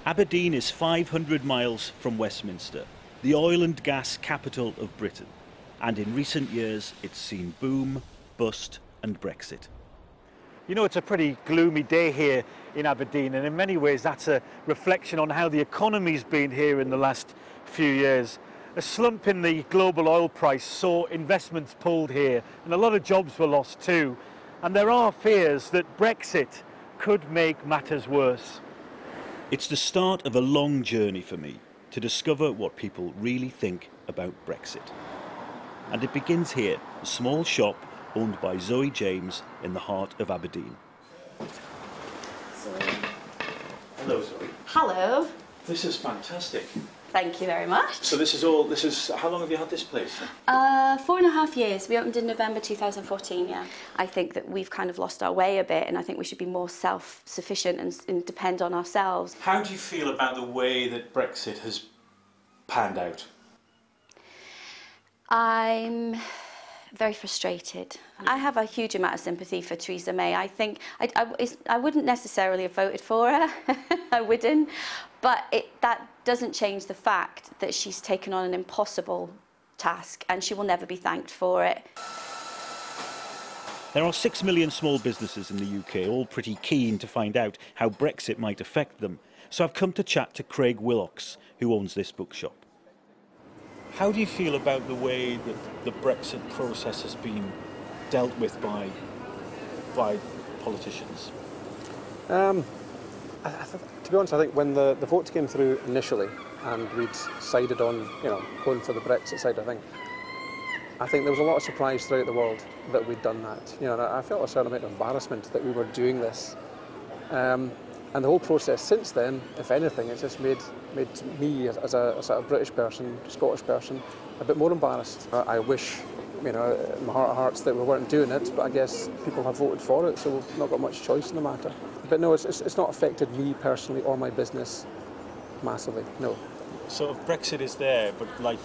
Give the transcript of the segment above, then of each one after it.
Aberdeen is 500 miles from Westminster, the oil and gas capital of Britain. And in recent years, it's seen boom, bust and Brexit. You know, it's a pretty gloomy day here in Aberdeen, and in many ways that's a reflection on how the economy's been here in the last few years. A slump in the global oil price saw investments pulled here, and a lot of jobs were lost too. And there are fears that Brexit could make matters worse. It's the start of a long journey for me to discover what people really think about Brexit. And it begins here, a small shop owned by Zoe James in the heart of Aberdeen. Hello, Zoe. Hello. This is fantastic. Thank you very much. So how long have you had this place? 4.5 years. We opened in November 2014, yeah. I think that we've kind of lost our way a bit, and I think we should be more self-sufficient and depend on ourselves. How do you feel about the way that Brexit has panned out? I'm very frustrated. I have a huge amount of sympathy for Theresa May. I think I wouldn't necessarily have voted for her. I wouldn't. But that doesn't change the fact that she's taken on an impossible task, and she will never be thanked for it. There are 6 million small businesses in the UK, all pretty keen to find out how Brexit might affect them. So I've come to chat to Craig Willocks, who owns this bookshop. How do you feel about the way that the Brexit process has been dealt with by politicians? To be honest, I think when the votes came through initially and we'd sided on, going for the Brexit side of things, I think there was a lot of surprise throughout the world that we'd done that. I felt a certain amount of embarrassment that we were doing this. And the whole process since then, if anything, it's just made me as a sort of British person, Scottish person, a bit more embarrassed. I wish, in my heart of hearts, that we weren't doing it, but I guess people have voted for it, so we've not got much choice in the matter. But no, it's not affected me personally or my business massively, no. So if Brexit is there, but life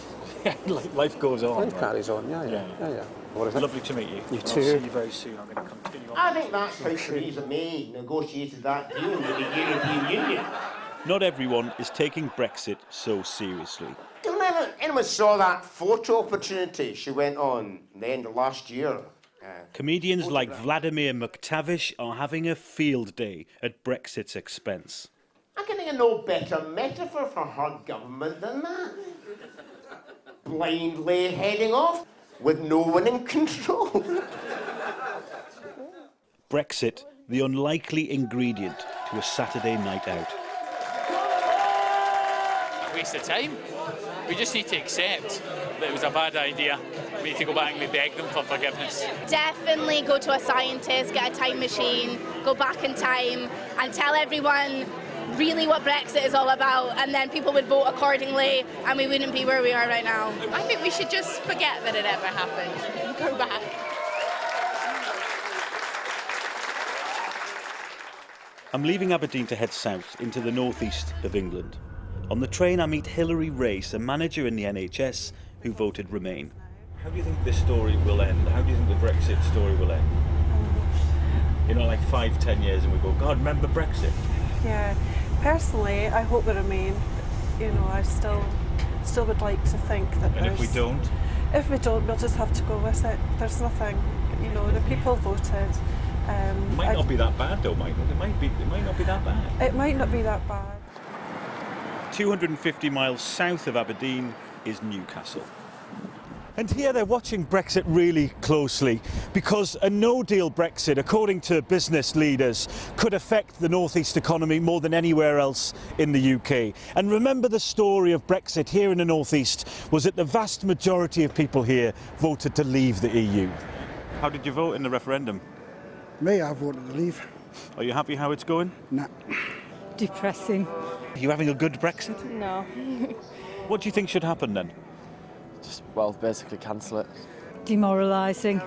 goes on. Life carries on, yeah. Well, it's lovely to meet you. You too. I'll see you very soon. I'm going to continue on. I think that's how Theresa May negotiated that deal with the European Union. Not everyone is taking Brexit so seriously. Anyone saw that photo opportunity she went on at the end of last year? Comedians like Vladimir McTavish are having a field day at Brexit's expense. I can think of no better metaphor for her government than that. Blindly heading off with no one in control. Brexit, the unlikely ingredient to a Saturday night out. Waste of time. We just need to accept that it was a bad idea. We need to go back and we beg them for forgiveness. Definitely go to a scientist, get a time machine, go back in time and tell everyone really what Brexit is all about, and then people would vote accordingly and we wouldn't be where we are right now. I think we should just forget that it ever happened and go back. I'm leaving Aberdeen to head south into the northeast of England. On the train I meet Hilary Race, a manager in the NHS who voted Remain. How do you think this story will end? How do you think the Brexit story will end? Like 5-10 years and we go, God, remember Brexit? Yeah, personally I hope it Remain. I still would like to think that And if we don't? If we don't, we'll just have to go with it. There's nothing, the people voted. It might not be that bad though, might it? It might not be that bad. It might not be that bad. 250 miles south of Aberdeen is Newcastle. And here they're watching Brexit really closely because a no-deal Brexit, according to business leaders, could affect the northeast economy more than anywhere else in the UK. And remember, the story of Brexit here in the northeast was that the vast majority of people here voted to leave the EU. How did you vote in the referendum? Me, I voted to leave. Are you happy how it's going? Nah. Depressing. Are you having a good Brexit? No. What do you think should happen then? Just, basically cancel it. Demoralising.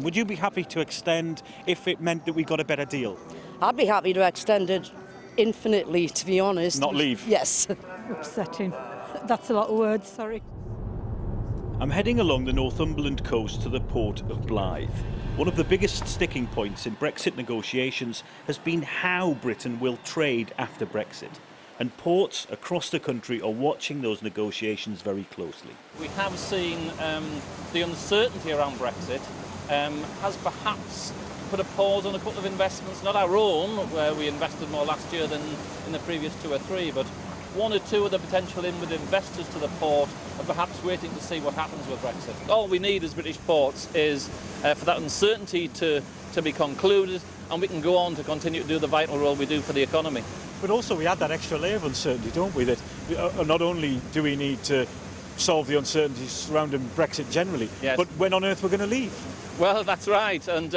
Would you be happy to extend if it meant that we got a better deal? I'd be happy to extend it infinitely, to be honest. Not leave? Yes. Upsetting. That's a lot of words, sorry. I'm heading along the Northumberland coast to the port of Blyth. One of the biggest sticking points in Brexit negotiations has been how Britain will trade after Brexit. and ports across the country are watching those negotiations very closely. We have seen the uncertainty around Brexit has perhaps put a pause on a couple of investments, not our own, where we invested more last year than in the previous 2 or 3, but 1 or 2 of the potential inward investors to the port are perhaps waiting to see what happens with Brexit. All we need as British ports is for that uncertainty to be concluded, and we can go on to continue to do the vital role we do for the economy. But also we add that extra layer of uncertainty, don't we? That not only do we need to solve the uncertainties surrounding Brexit generally, yes, but when on earth we're going to leave. Well, that's right, and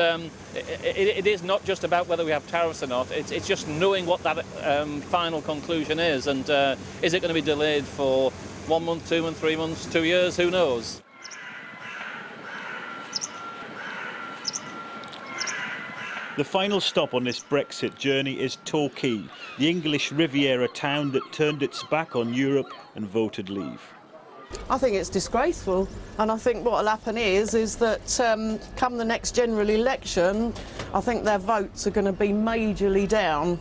it is not just about whether we have tariffs or not, it's just knowing what that final conclusion is, and is it going to be delayed for 1 month, 2 months, 3 months, 2 years, who knows? The final stop on this Brexit journey is Torquay, the English Riviera town that turned its back on Europe and voted leave. I think it's disgraceful, and I think what will happen is that come the next general election, I think their votes are going to be majorly down.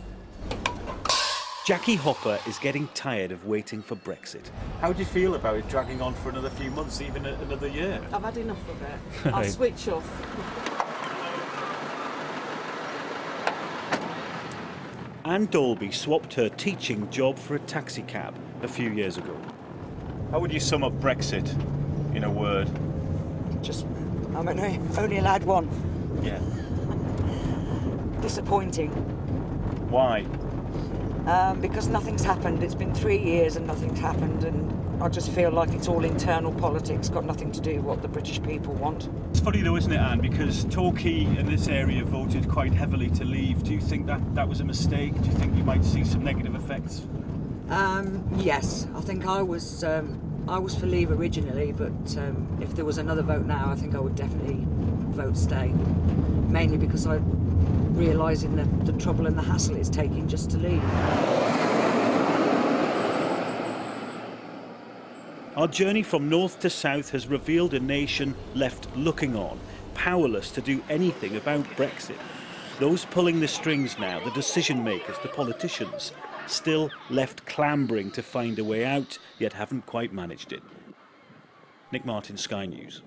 Jackie Hopper is getting tired of waiting for Brexit. How do you feel about it dragging on for another few months, even another year? I've had enough of it. I'll switch off. Anne Dolby swapped her teaching job for a taxi cab a few years ago. How would you sum up Brexit in a word? I'm only allowed one. Yeah. Disappointing. Why? Because nothing's happened. It's been 3 years and nothing's happened, and I just feel like it's all internal politics, got nothing to do with what the British people want. It's funny though, isn't it, Anne, because Torquay and this area voted quite heavily to leave. Do you think that was a mistake? Do you think you might see some negative effects? Yes, I think I was for leave originally, but if there was another vote now, I think I would definitely vote stay. Mainly because I'm realising the trouble and the hassle it's taking just to leave. Our journey from north to south has revealed a nation left looking on, powerless to do anything about Brexit. Those pulling the strings now, the decision makers, the politicians, still left clambering to find a way out, yet haven't quite managed it. Nick Martin, Sky News.